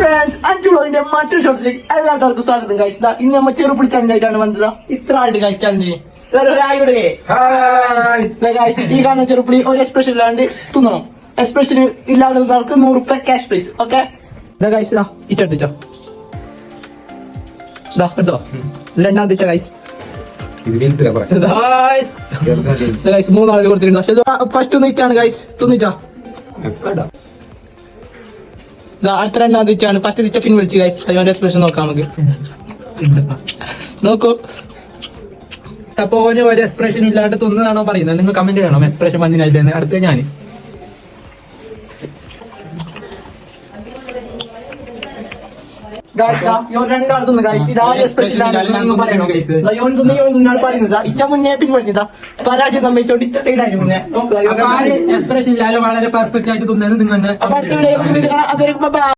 Friends, അഞ്ചുള്ളതിന്റെ മറ്റൊരു ഷോർട്സിലേക്ക് എല്ലാവർക്കും സ്വാഗതം. കഴിച്ചത് ഇന്ന് നമ്മ ചെറുപ്പിടി ചലഞ്ചായിട്ടാണ് വന്നത്. ഇത്ര ആളുടെ കഴിച്ച ചലഞ്ച് ഒരാളുടെ ഈ കാണുന്ന ചെറുപ്പിടി ഒരു എക്സ്പ്രഷൻ ഇല്ലാണ്ട് തിന്നണം. എക്സ്പ്രഷൻ ഇല്ലാണ്ട് ആൾക്ക് 100 രൂപ ക്യാഷ് പ്രൈസ്. ഓക്കെ, ഇട്ടോ എടുത്തോ. രണ്ടാമത്തെ ഗൈസ് മൂന്നാളിൽ കൊടുത്തിട്ടുണ്ട്. പക്ഷെ ഫസ്റ്റ് ഒന്ന് ഇറ്റാണ് ഗൈസ്, തിന്നിട്ടാ. അടുത്ത രണ്ടാമത് തിരിച്ചാണ്. ഫസ്റ്റ് തിരിച്ച പിൻവലിച്ച് ഗൈസ്. അതിന്റെ എക്സ്പ്രഷൻ നോക്കാം നമുക്ക്. നോക്കൂ. അപ്പൊ ഓന് ഒരു എക്സ്പ്രഷൻ ഇല്ലാണ്ട് തിന്നതാണോ പറയുന്നത്? നിങ്ങൾ കമന്റ് ചെയ്യണം എക്സ്പ്രഷൻ വന്നിനായിട്ട്. അടുത്ത ഞാൻ രണ്ടാളത്തുനിന്ന് ഗൈസ് ഇതാരും എക്സ്പ്രഷൻ പറയുന്നത്. ഇച്ച മുന്നേ പിൻവലിച്ചതാ. പരാജയം സംഭവിച്ചോണ്ട് ഇച്ച സൈഡായി മുന്നേ. എക്സ്പ്രഷൻ ഇല്ലാതെ വളരെ പെർഫെക്റ്റ് ആയിട്ട് തിന്നത് നിങ്ങൾ അപ്പൊ അടുത്ത വീഡിയോ